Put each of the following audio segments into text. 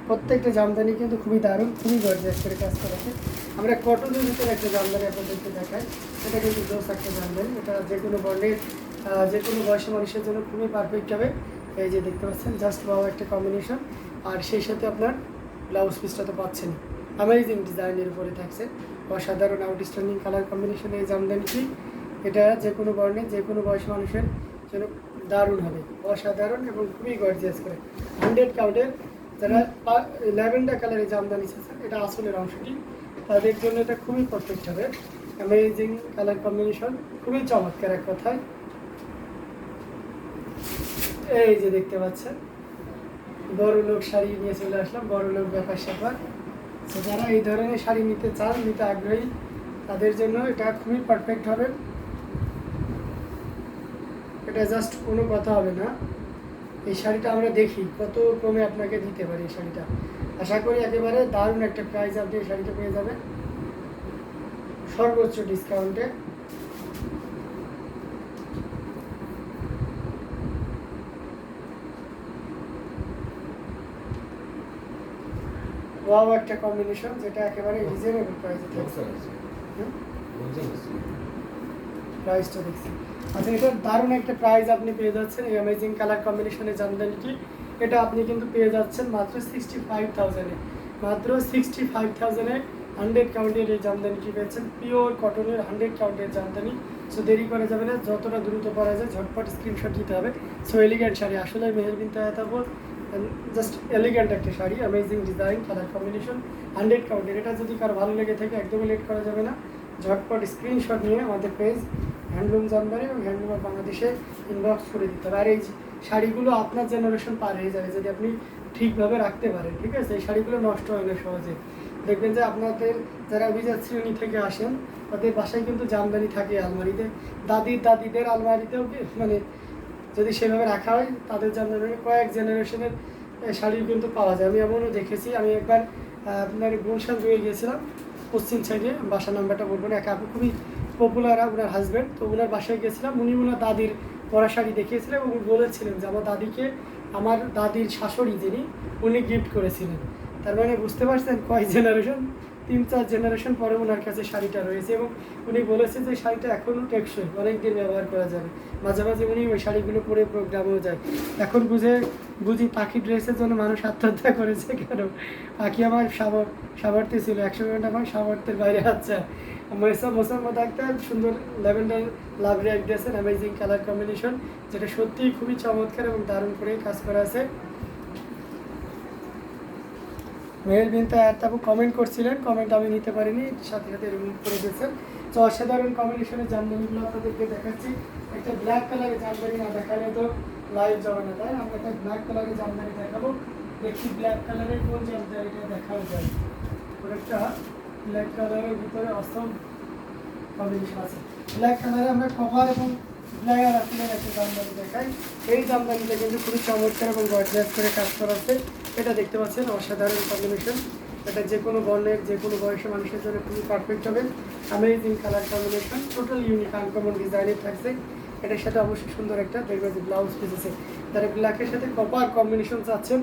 প্রত্যেকটা জামদানি কিন্তু খুবই দারুণ, খুবই গর্জিয়াস করে কাজ করা আছে। আমরা কটনের ভিতরে একটা জামদানি আপনাদেরকে দেখাই, এটা কিন্তু জোস একটা জামদানি, এটা যে কোনো বর্ণের যে কোনো বয়সী মানুষের জন্য খুবই পারফেক্ট হবে। এই যে দেখতে পাচ্ছেন জাস্ট ভালো একটা কম্বিনেশন, আর সেই সাথে আপনার ব্লাউজ পিসটা তো পাচ্ছেন অ্যামেজিং ডিজাইনের উপরে থাকছে, অসাধারণ আউটস্ট্যান্ডিং কালার কম্বিনেশন এই জামদানিটি। এটা যে কোনো বর্ণের যে কোনো বয়সী মানুষের জন্য দারুণ হবে, অসাধারণ এবং খুবই গর্জিয়াস করে 100 কাউন্টের। যারা ল্যাভেন্ডার কালারের জামদানি চাচ্ছেন, এটা আসলের অংশটি, তাদের জন্য এটা খুবই পারফেক্ট হবে। অ্যামেজিং কালার কম্বিনেশন, খুবই চমৎকার এক কথায়। এই যে দেখতে পাচ্ছেন বড় লোক শাড়ি নিয়ে চলে আসলাম, বড় লোক ব্যাপার স্যাপার। তো যারা এই ধরনের শাড়ি নিতে চান, নিতে আগ্রহী, তাদের জন্য এটা খুবই পারফেক্ট হবে। এটা জাস্ট কোনো কথা হবে না। এই শাড়িটা আমরা দেখি কত কমে আপনাকে দিতে পারি এই শাড়িটা। আশা করি একেবারে দারুণ একটা প্রাইস আপনি এই শাড়িটা পেয়ে যাবেন সর্বোচ্চ ডিসকাউন্টে। ওয়াও একটা কম্বিনেশন, যেটা একেবারে রিজনেবল প্রাইসে থাকছে। প্রাইসটা দেখছি, আচ্ছা এটা দারুণ একটা প্রাইস আপনি পেয়ে যাচ্ছেন এই অ্যামেজিং কালার কম্বিনেশনের জামদানিটি। এটা আপনি কিন্তু পেয়ে যাচ্ছেন মাত্র 65,000-এ, মাত্র 65,000-এ 100 কাউন্টের এই জামদানিটি পেয়েছেন, পিওর কটনের 100 কাউন্টের জামদানি। সো দেরি করা যাবে না, যতটা দ্রুত পারা যায় ঝটপট স্ক্রিনশট দিতে হবে। সো এলিগেন্ট শাড়ি, আসলে মেহের বিন তায়াতাপুর জাস্ট এলিগেন্ট একটা sari, amazing design, colour combination, 100 কাউন্টের। এটা যদি কারো ভালো লেগে থাকে একদমই লেট করা যাবে না, ঝটপট স্ক্রিনশট নিয়ে আমাদের পেজ হ্যান্ডলুম জামদানি এবং হ্যান্ডলুম অফ বাংলাদেশে ইনবক্স করে দিতে হবে। আর এই শাড়িগুলো আপনার জেনারেশন পার হয়ে যাবে যদি আপনি ঠিকভাবে রাখতে পারেন, ঠিক আছে? এই শাড়িগুলো নষ্ট হয় না সহজে। দেখবেন যে আপনাদের যারা অভিজাত শ্রেণী থেকে আসেন, তাদের বাসায় কিন্তু জামদানি থাকে আলমারিতে, দাদিদের আলমারিতেও মানে যদি সেভাবে রাখা হয়, তাদের জামদানি কয়েক জেনারেশনের শাড়ি কিন্তু পাওয়া যায়। আমি এমনও দেখেছি, আমি একবার আপনার গুলশান রয়ে গিয়েছিলাম পশ্চিম সাইডে, বাসা নাম্বারটা বলবো না, এক আপু খুবই পপুলার, ওনার হাজব্যান্ড, তো ওনার বাসায় গেছিলাম, উনি ওনার দাদির পরা শাড়ি দেখিয়েছিলেন এবং বলেছিলেন যে আমার দাদিকে আমার দাদির শাশুড়ি যিনি, উনি গিফট করেছিলেন। তার মানে বুঝতে পারছেন কয় জেনারেশন, 3-4 জেনারেশন পরে ওনার কাছে শাড়িটা রয়েছে এবং উনি বলেছেন যে শাড়িটা এখনও টেকসই, অনেক দিন ব্যবহার করা যাবে। মাঝে মাঝে উনি ওই শাড়িগুলো পরে প্রোগ্রামেও যায়। এখন বুঝি পাখি ড্রেসের জন্য মানুষ আত্মহত্যা করেছে কেন? পাখি আমার সামর্থ্য ছিল, 100 ঘন্টা আমার সামর্থ্যের বাইরে। আচ্ছা, মোসাম্মদ আক্তার সুন্দর ল্যাভেন্ডার লাভ রিয়াক্ট দিয়েছেন, অ্যামেজিং কালার কম্বিনেশন, যেটা সত্যিই খুবই চমৎকার এবং দারুণ করে কাজ করা আছে। মেহের বিন তায়াতাবু কমেন্ট করছিলেন, কমেন্ট আমি নিতে পারিনি, সাথে সাথে রিমুভ করে দিয়েছেন। তো অসাধারণ কম্বিনেশনের জামদানিগুলো আপনাদেরকে দেখাচ্ছি। একটা ব্ল্যাক কালারের জামদানি না দেখালে তো লাইভ যাবে না, তাই আমরা একটা ব্ল্যাক কালারের জামদানি দেখাবো। দেখি ব্ল্যাক কালারের কোন জামদানিটা দেখাও যায়। একটা ব্ল্যাক কালারের ভিতরে অসম কম্বিনেশন আছে। ব্ল্যাক কালারে আমরা কভার এবং ব্ল্যাক আর আপনার একটা জামদানি দেখাই। এই জামদানিটা কিন্তু খুবই চমৎকার এবং গর্জিয়াস করে কাজ করা আছে। এটা দেখতে পাচ্ছেন অসাধারণ কম্বিনেশন, এটা যে কোনো বর্ণের যে কোনো বয়সের মানুষের জন্য খুবই পারফেক্ট হবে। Amazing colour combination, total unique uncommon ডিজাইনের থাকছে। এটার সাথে অবশ্যই সুন্দর একটা দেখবেন যে ব্লাউজ পিস আছে। যারা ব্ল্যাকের সাথে কপার কম্বিনেশন চাচ্ছেন,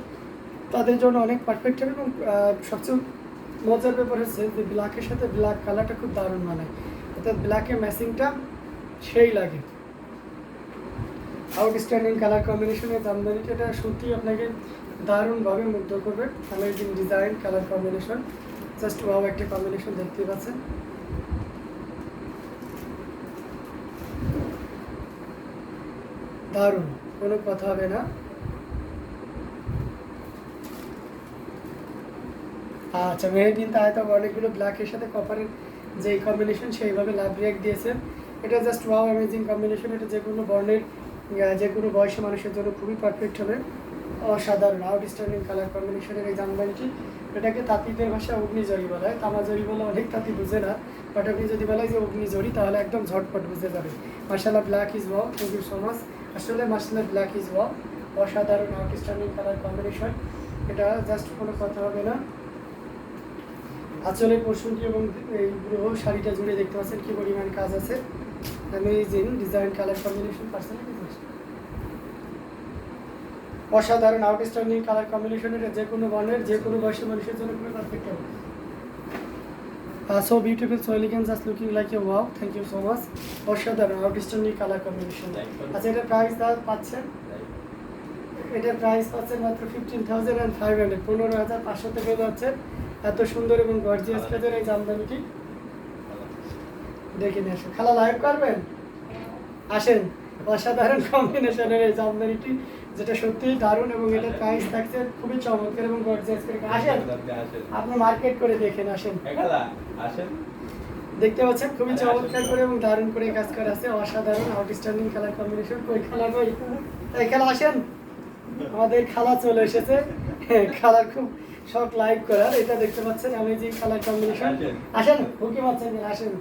তাদের জন্য অনেক পারফেক্ট হবে। এবং সবচেয়ে মজার ব্যাপার হচ্ছে যে ব্ল্যাকের সাথে ব্ল্যাক কালারটা খুব দারুণ মানায়, অর্থাৎ ব্ল্যাকের ম্যাচিংটা সেই লাগে। আউটস্ট্যান্ডিং কালার কম্বিনেশনের জামদানিটা, এটা সত্যি আপনাকে দারুণভাবে মুগ্ধ করবে। Amazing design, colour combination, just wow একটা কম্বিনেশন দেখতে পাচ্ছেন। দারুণ, কোনো কথা হবে না। আচ্ছা, মেহের বিন তায়াতাবু অনেকগুলো ব্ল্যাকের সাথে কপারের যে কম্বিনেশন সেইভাবে লাভ রিয়াক্ট দিয়েছেন। এটা জাস্ট ওয়াও অ্যামেজিং কম্বিনেশন, এটা যে কোনো বর্ণের যে কোনো বয়সী মানুষের জন্য খুবই পারফেক্ট হবে। অসাধারণ আউটস্ট্যান্ডিং কালার কম্বিনেশনের এই জামদানিটি, এটাকে তাঁতিদের ভাষায় অগ্নিজরি বলা হয়। তামাজরি বলে অনেক তাঁতি বুঝে না, বাট আপনি যদি বলেন যে অগ্নিজরি, তাহলে একদম ঝটপট বুঝে যাবে। মাশাআল্লাহ, black is wow, thank you so much. আসলে মাশাআল্লাহ ব্ল্যাক ইজ ওয়াও, অসাধারণ আউটস্ট্যান্ডিং কালার কম্বিনেশন, এটা জাস্ট কোনো কথা হবে না। আঁচলের পোর্শনটি এবং এই পুরো শাড়িটা জুড়ে দেখতে পাচ্ছেন কি পরিমাণ কাজ আছে। Amazing design, colour combination, personal অসাধারণ আউটস্ট্যান্ডিং কালার কম্বিনেশন, এটা যে কোনো বর্ণের যে কোনো বয়সের মানুষের জন্য খুবই পারফেক্ট হবে। So beautiful, so elegant, just looking like a wow. Thank you so much. অসাধারণ আউটস্ট্যান্ডিং কালার কম্বিনেশন। আচ্ছা, এটা প্রাইস পাচ্ছেন, এটার প্রাইস পাচ্ছেন মাত্র 15,500, 15,500 পেয়ে যাচ্ছে। এত সুন্দর এবং গর্জিয়াস কাজের এই জামদানিটি দেখে নিয়ে আসেন। খালা লাইভ করবেন, আসেন। অসাধারণ কম্বিনেশনের এই জামদানিটি, যেটা সত্যিই দারুণ, এবং এটার প্রাইস থাকছে খুবই চমৎকার এবং গর্জিয়াস করে। আসেন, আপনি মার্কেট করে দেখেন, আসেন। দেখতে পাচ্ছেন খুবই চমৎকার করে এবং দারুণ করে কাজ করা আছে। অসাধারণ আউটস্ট্যান্ডিং কালার কম্বিনেশন। কই খালা, কই এই খালা আসেন, আমাদের খালা চলে এসেছে। খালার খুব শখ লাইভ করার। এটা দেখতে পাচ্ছেন অ্যামেজিং কালার কম্বিনেশন। আসেন, হুকি মারছেন, আসেন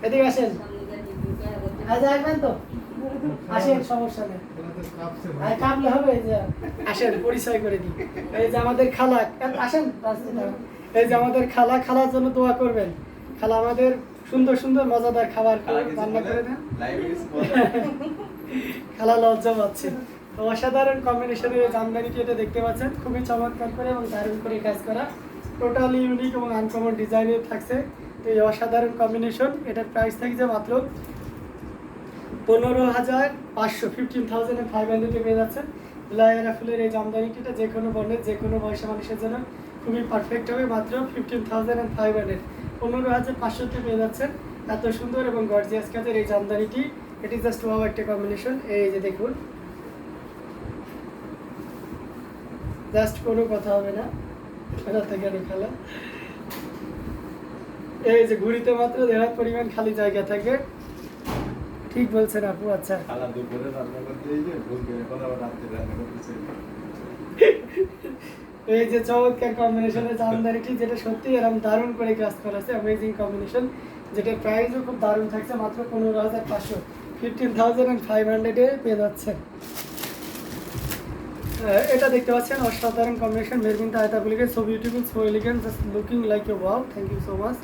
এদিকে আসেন। আজ আসবেন তো, আসেন, সমস্যা নেই, কামলে হবে। আসেন, পরিচয় করে দিই। এই যে আমাদের খালা, আসেন। এই যে আমাদের খালা, খালার জন্য দোয়া করবেন। খালা আমাদের সুন্দর সুন্দর মজাদার খাবার রান্না করে দেন। খালা লজ্জা পাচ্ছে। অসাধারণ কম্বিনেশনের জামদানিটি এটা দেখতে পাচ্ছেন, খুবই চমৎকার করে এবং দারুণ করে কাজ করা, টোটালি ইউনিক এবং আনকমন ডিজাইনের থাকছে। তো এই অসাধারণ কম্বিনেশন, এটার প্রাইস থাকছে মাত্র 15,500, 15,500 পেয়ে যাচ্ছেন। লায়ারা ফুলের এই জামদানিটিটা যে কোনো বর্ণের যে কোনো বয়সের মানুষের জন্য খুবই পারফেক্ট হবে। মাত্র 15,500, 15,500 পেয়ে যাচ্ছেন। এত সুন্দর এবং গর্জিয়াস কাজের এই জামদানিটি, এটি জাস্ট ওয়াও একটা কম্বিনেশন। এই যে দেখুন, জাস্ট কোনো কথা হবে না, খেলা থেকে খেলা। এই যে ঘুরিতে মাত্র 1.5 পরিমাণ খালি জায়গা থাকে। ঠিক বলছেন আপু। আচ্ছা, এই যে চমৎকার কম্বিনেশনের জামদানিটি, যেটা সত্যি এরকম দারুণ করে কাজ করা আছে, অ্যামেজিং কম্বিনেশন, যেটার প্রাইসও খুব দারুণ থাকছে। মাত্র 15,500, 15,500 পেয়ে যাচ্ছে। এটা দেখতে পাচ্ছেন অসাধারণ কম্বিনেশন, মেরুন আয়তা বলিকে, so beautiful, so elegant, just looking like a wow. Thank you so much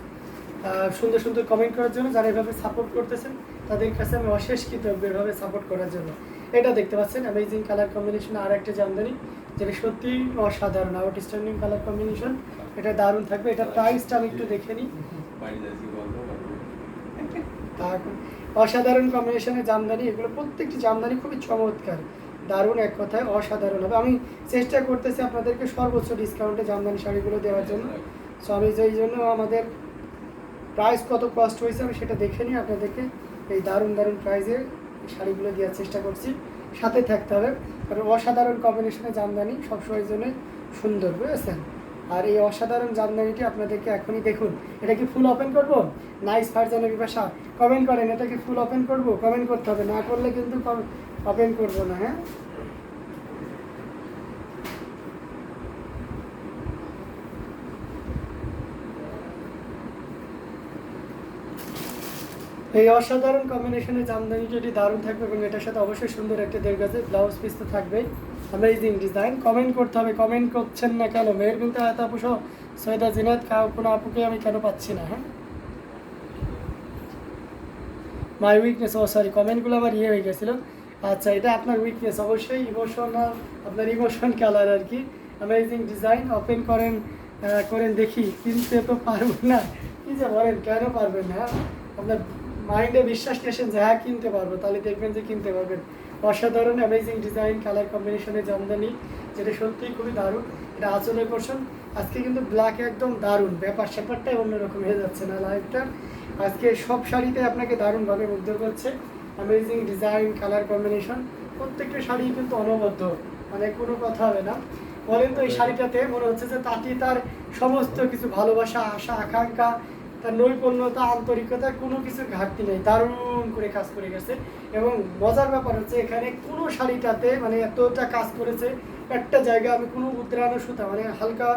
সুন্দর সুন্দর কমেন্ট করার জন্য। যারা এভাবে সাপোর্ট করতেছেন তাদের কাছে আমি অশেষ কৃতজ্ঞ এভাবে সাপোর্ট করার জন্য। এটা দেখতে পাচ্ছেন অ্যামেজিং কালার কম্বিনেশন, আর একটা জামদানি যেটা সত্যি অসাধারণ আউটস্ট্যান্ডিং কালার কম্বিনেশন। এটা দারুণ থাকবে। এটা প্রাইসটা আমি একটু দেখে নিই। অসাধারণ কম্বিনেশনের জামদানি, এগুলো প্রত্যেকটি জামদানি খুবই চমৎকার, দারুণ, এক কথায় অসাধারণ হবে। আমি চেষ্টা করতেছি আপনাদেরকে সর্বোচ্চ ডিসকাউন্টে জামদানি শাড়িগুলো দেওয়ার জন্য। সো আমি যেই জন্য আমাদের প্রাইস কত কস্ট হয়েছে আমি সেটা দেখে নিই, আপনাদেরকে এই দারুণ দারুণ প্রাইসে শাড়িগুলো দেওয়ার চেষ্টা করছি। সাথে থাকতে হবে, কারণ অসাধারণ কম্বিনেশনের জামদানি সবসময়ের জন্য সুন্দর, বুঝেছেন। আর এই অসাধারণ জামদানিটি আপনাদেরকে এখনই দেখুন। এটা কি ফুল ওপেন করব? নাইস ফারজানা বিপাশা কমেন্ট করেন, এটা কি ফুল ওপেন করব? কমেন্ট করতে হবে, না করলে কিন্তু ওপেন করব না। হ্যাঁ, এই অসাধারণ কম্বিনেশনের জামদানিটি এটি দারুণ থাকবে এবং এটার সাথে অবশ্যই সুন্দর একটা 1.5 গজের ব্লাউজ পিস তো থাকবেই। Amazing design. কমেন্ট করতে হবে, কমেন্ট করছেন না কেন? মেয়ের কিন্তু এত আপু সহ সৈয়দা জিনাত কোনো আপুকে আমি কেন পাচ্ছি না? হ্যাঁ, মাই উইকনেস, ও সরি, কমেন্টগুলো আবার হয়ে গেছিলো। আচ্ছা, এটা আপনার উইকনেস, অবশ্যই ইমোশনাল, আপনার ইমোশন কালার আর কি। Amazing design. ওপেন করেন, করেন দেখি, কিনতে তো পারবো না। কী যে বলেন, কেন পারবেন না? আপনার মাইন্ডে বিশ্বাস নিয়েছেন যে হ্যাঁ কিনতে পারবো, তাহলে দেখবেন যে কিনতে পারবেন। অসাধারণ অ্যামেজিং ডিজাইন, কালার কম্বিনেশনের জামদানি, যেটা সত্যিই খুবই দারুণ। এটা আঁচলের পোর্শন। আজকে কিন্তু ব্ল্যাক একদম দারুণ, ব্যাপার স্যাপারটাই অন্যরকম হয়ে যাচ্ছে না লাইফটা। আজকে সব শাড়িতে আপনাকে দারুণভাবে মুগ্ধ করছে। অ্যামেজিং ডিজাইন, কালার কম্বিনেশন, প্রত্যেকটা শাড়ি কিন্তু অনবদ্য, মানে কোনো কথা হবে না। বলেন তো এই শাড়িটাতে মনে হচ্ছে যে তাঁতি তার সমস্ত কিছু ভালোবাসা, আশা, আকাঙ্ক্ষা, তার নৈপুণ্যতা, আন্তরিকতা, কোনো কিছুর ঘাটতি নেই, দারুণ করে কাজ করে গেছে। এবং মজার ব্যাপার হচ্ছে এখানে কোনো শাড়িটাতে মানে এতটা কাজ করেছে, একটা জায়গা আমি কোনো উদ্রানো সুতা মানে হালকা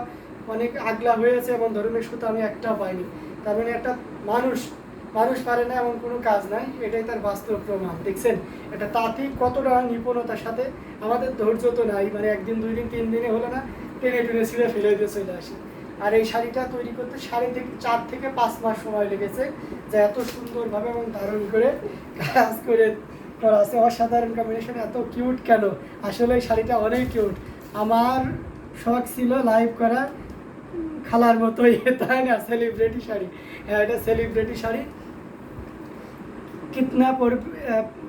অনেক আগলা হয়েছে এমন ধরনের সুতা আমি একটা পাইনি। তার মানে একটা মানুষ পারে না এমন কোনো কাজ নাই, এটাই তার বাস্তব প্রমাণ। দেখছেন এটা তাঁতি কতটা নিপুণতার সাথে। আমাদের ধৈর্য তো নাই, মানে একদিন 2 দিন 3 দিনে হলো না, টেনে টেনে ছিঁড়ে ফেলে দিয়ে চলে আসে। আর এই শাড়িটা তৈরি করতে 4 থেকে 5 মাস সময় লেগেছে, যা এত সুন্দরভাবে এবং দারুণ করে কাজ করে করা আছে, অসাধারণ কম্বিনেশন। এত কিউট কেন, আসলে এই শাড়িটা অনেক কিউট। আমার শখ ছিল লাইভ করা খালার মতোই, তাই না? সেলিব্রিটি শাড়ি, হ্যাঁ এটা সেলিব্রিটি শাড়ি। কিতনা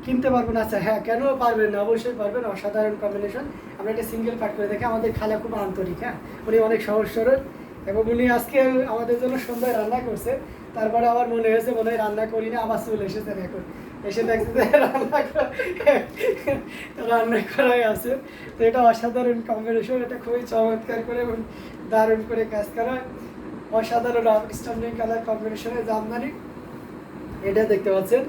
কিনতে পারবেন? আচ্ছা হ্যাঁ, কেন পারবেন না, অবশ্যই পারবেন। অসাধারণ কম্বিনেশন। আমরা এটা সিঙ্গেল পার্ট করে দেখি। আমাদের খালা খুব আন্তরিক, হ্যাঁ উনি অনেক সহজ সরল, এবং উনি আজকে আমাদের জন্য সন্ধ্যায় রান্না করছে। তারপরে আমার মনে হয়েছে মনে হয় রান্না করি না, আবার চলে এসেছেন এখন, এসে দেখছি যে রান্না করাই আছে। তো এটা অসাধারণ কম্বিনেশন, এটা খুবই চমৎকার করে এবং দারুণ করে কাজ করা। অসাধারণ আউটস্ট্যান্ডিং কালার কম্বিনেশনের জামদানি এটা দেখতে পাচ্ছেন।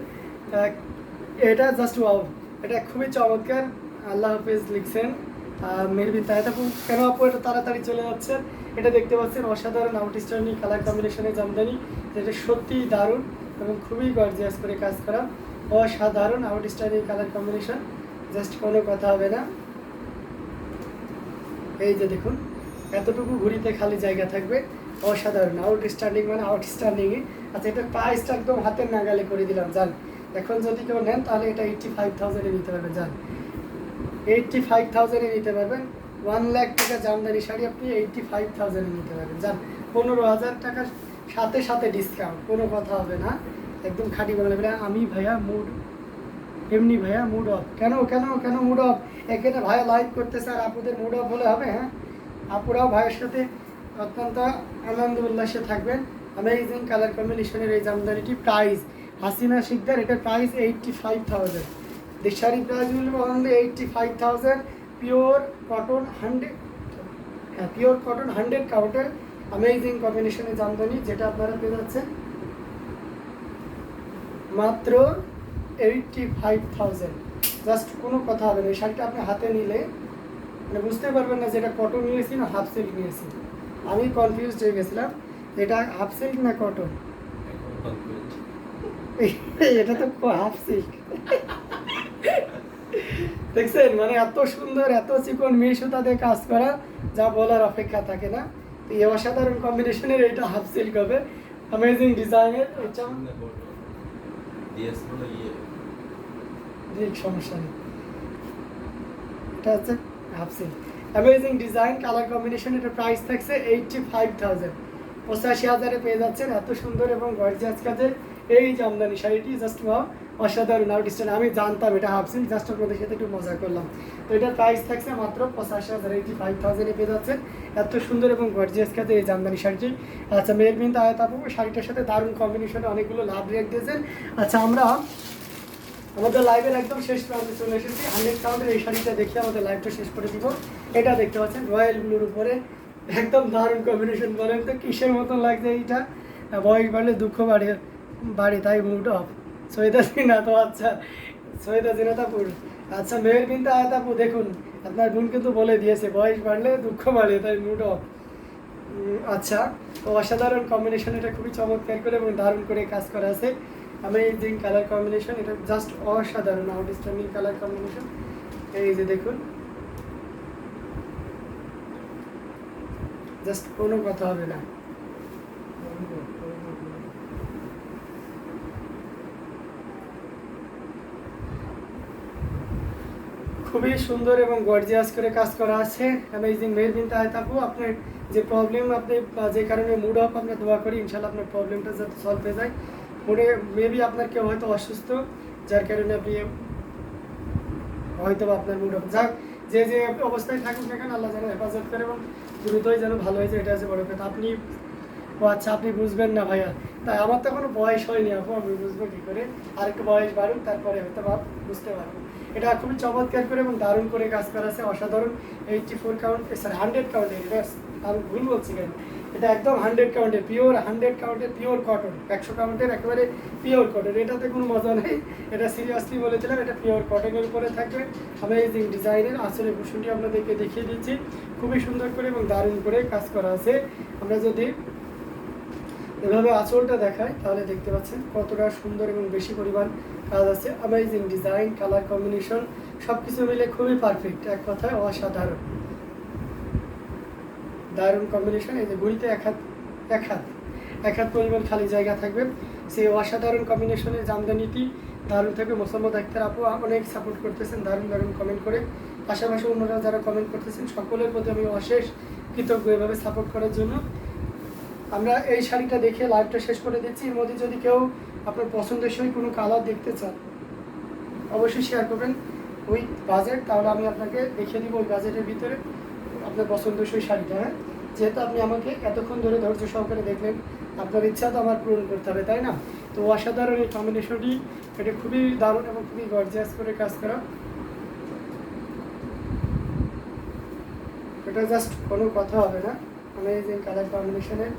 এটা জাস্ট ওয়াও, এটা খুবই চমৎকার। আল্লাহ হাফেজ লিখছেন মেহবিন তাহেত আপু। কেন আপু এটা তাড়াতাড়ি চলে যাচ্ছে? এটা দেখতে পাচ্ছেন অসাধারণ আউটস্ট্যান্ডিং কালার কম্বিনেশনের জামদানি, যেটা সত্যিই দারুণ এবং খুবই গর্জিয়াস করে কাজ করা। অসাধারণ আউটস্ট্যান্ডিং কালার কম্বিনেশন, জাস্ট কোনো কথা হবে না। এই যে দেখুন, এতটুকু ঘুরিতে খালি জায়গা থাকবে। অসাধারণ আউটস্ট্যান্ডিং, মানে আউটস্ট্যান্ডিংই। আচ্ছা, এটা প্রাইসটা একদম হাতের নাগালে করে দিলাম জান। এখন যদি কেউ নেন তাহলে এটা 85,000-এ নিতে পারবেন জান, 85,000-এ নিতে পারবেন। 1 লাখ টাকা জামদানি শাড়ি আপনি 85,000-এ নিতে পারবেন জান। 15,000 টাকার সাথে সাথে ডিসকাউন্ট, কোনো কথা হবে না। একদম খাঁটি বাংলা বলে আমি ভাইয়া মুড এমনি ভাইয়া মুড অফ। কেন কেন কেন মুড অফ? এখানে ভাইয়া লাইভ করতেছে আর আপুদের মুড অফ হলে হবে? হ্যাঁ, আপুরাও ভাইয়ের সাথে অত্যন্ত আনন্দ উল্লাসে থাকবেন। অ্যামেজিং কালার কম্বিনেশনের এই জামদানিটি প্রাইস হাসিনা শিকদার, এটার প্রাইস 85,000। দিস শাড়ি প্রাইস মিলবে অনলি 85,000। পিওর কটন 100, হ্যাঁ পিওর কটন 100 কাউন্টার অ্যামেজিং কম্বিনেশনের জামদানি, যেটা আপনারা পেয়ে যাচ্ছেন মাত্র 85,000। জাস্ট কোনো কথা হবে না। এই শাড়িটা আপনি হাতে নিলে মানে বুঝতে পারবেন না যে এটা কটন নিয়েছি না হাফ সিল্ক নিয়েছি। আমি কনফিউজড হয়ে গেছিলাম এটা হাফ সিল্ক না কটন। এটা তো হাফ সিল্ক। দেখছেন, মানে এত সুন্দর, এত চিকন মিহি সুতা দিয়ে কাজ করা, যা বলার অপেক্ষা থাকে না। তো এই অসাধারণ কম্বিনেশনের এটা হাফ সিল্ক হবে, অ্যামেজিং ডিজাইনের। এটা সমস্যা নেই, এটা হচ্ছে half silk amazing design colour combination. এটা প্রাইস থাকছে 85,000, 85,000-এ পেয়ে যাচ্ছেন এত সুন্দর এবং গর্জিয়াস কাজের এই জামদানি শাড়িটি। জাস্ট ওয়াও, অসাধারণ আউটস্ট্যান্ডিং। আমি জানতাম এটা হাফ সিল্ক, জাস্ট আপনাদের সাথে একটু মজা করলাম। তো এটার প্রাইস থাকছে মাত্র 85,000, 85,000-এ পেয়ে যাচ্ছেন এত সুন্দর এবং গর্জিয়াস কাজের এই জামদানি শাড়িটি। আচ্ছা, মেহবিন তাহেত আপু শাড়িটার সাথে দারুণ কম্বিনেশনে অনেকগুলো লাভ রেট দিয়েছেন। আচ্ছা, আমরা আমাদের লাইভের একদম শেষ প্রান্তে চলে এসেছি। 100 কাউন্টের এই শাড়িটা দেখে আমাদের লাইভটা শেষ করে দিব। এটা দেখতে পাচ্ছেন রয়্যাল ব্লুর উপরে একদম দারুণ কম্বিনেশন। বলেন তো কিসের মতন লাগছে এইটা? বয়স বাড়লে দুঃখ বাড়ে তাই মুড অফ। সৈয়দা জিনাত, আচ্ছা সৈয়দা জিনাত আপু। আচ্ছা, মেহবিন তাহেত আপু দেখুন, আপনার বোন কিন্তু বলে দিয়েছে বয়স বাড়লে দুঃখ বাড়ে তাই মুড অফ। আচ্ছা, তো অসাধারণ কম্বিনেশন, এটা খুবই চমৎকার করে এবং দারুণ করে কাজ করা আছে। অ্যামেজিং কালার কম্বিনেশন, এটা জাস্ট অসাধারণ আউটস্ট্যান্ডিং কালার কম্বিনেশন। এই যে দেখুন, জাস্ট কোনো কথা হবে না। খুবই সুন্দর এবং গর্জিয়াস করে কাজ করা আছে। অ্যামেজিং মেহবিন তাহেত আপু, আপনার যে প্রবলেম, আপনি যে কারণে মুড অফ, আপনার দোয়া করি ইনশাল্লাহ আপনার প্রবলেমটা যাতে সলভ হয়ে যায়। মুডে মেবি আপনার কেউ হয়তো অসুস্থ, যার কারণে আপনি হয়তো আপনার মুড অফ। যাক, যে যে অবস্থায় থাকুন না কেন আল্লাহ যেন হেফাজত করে এবং দ্রুতই যেন ভালো হয়েছে, এটা হচ্ছে বড় কথা। আপনি ও আচ্ছা, আপনি বুঝবেন না ভাইয়া, তাই আমার তো এখনো বয়স হয়নি আপু, আমি বুঝবো কী করে? আর একটু বয়স বাড়ুন, তারপরে হয়তো বুঝতে পারবো। এটা খুবই চমৎকার করে এবং দারুণ করে কাজ করা আছে। অসাধারণ 84 কাউন্ট, সরি 100 কাউন্টের, এটা আমি ভুল বলছি কেন, এটা একদম 100 কাউন্টের পিওর, 100 কাউন্টের পিওর কটন, 100 কাউন্টের একেবারে পিওর কটন। এটাতে কোনো মজা নেই, এটা সিরিয়াসলি বলেছিলাম। এটা পিওর কটনের উপরে থাকবে অ্যামেজিং ডিজাইনের। আসলে ভূষণটি আপনাদেরকে দেখিয়ে দিচ্ছি, খুবই সুন্দর করে এবং দারুণ করে কাজ করা আছে। আমরা যদি এভাবে আঁচলটা দেখায় তাহলে দেখতে পাচ্ছেন কতটা সুন্দর এবং বেশি পরিমাণ কাজ আছে। অ্যামেজিং ডিজাইন, কালার কম্বিনেশন সব কিছু মিলে খুবই পারফেক্ট, এক কথায় অসাধারণ দারুণ কম্বিনেশন। এই যে ঘুরিতে এক হাত পরিমাণ খালি জায়গা থাকবে। সেই অসাধারণ কম্বিনেশনের জামদানিটি দারুণ থাকবে। মোসাম্মদ আক্তার আপু অনেক সাপোর্ট করতেছেন দারুণ দারুণ কমেন্ট করে। পাশাপাশি অন্যরা যারা কমেন্ট করতেছেন সকলের প্রতি আমি অশেষ কৃতজ্ঞ এভাবে সাপোর্ট করার জন্য। আমরা এই শাড়িটা দেখে লাইভটা শেষ করে দিচ্ছি। এর মধ্যে যদি কেউ আপনার পছন্দসই কোনো কালার দেখতে চান অবশ্যই শেয়ার করবেন ওই বাজেট, তাহলে আমি আপনাকে দেখিয়ে দিব ওই বাজেটের ভিতরে আপনার পছন্দসই শাড়িটা। হ্যাঁ, যেহেতু আপনি আমাকে এতক্ষণ ধরে ধৈর্য সহকারে দেখলেন, আপনার ইচ্ছা তো আমার পূরণ করতে হবে, তাই না? তো অসাধারণ এই কম্বিনেশনটি, এটা খুবই দারুণ এবং খুবই গর্জিয়াস করে কাজ করা। এটা জাস্ট কোনো কথা হবে না। আমি এই যে কালার কম্বিনেশনের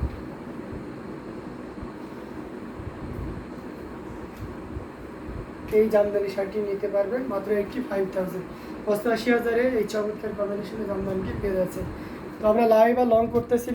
এই জামদানি শাড়িটি নিতে পারবেন মাত্র 85,000, 85,000 এই চমৎকার কম্বিনেশনের জামদানিটি পেয়ে যাচ্ছে। তো আমরা লাইভ আর লং করতেছি।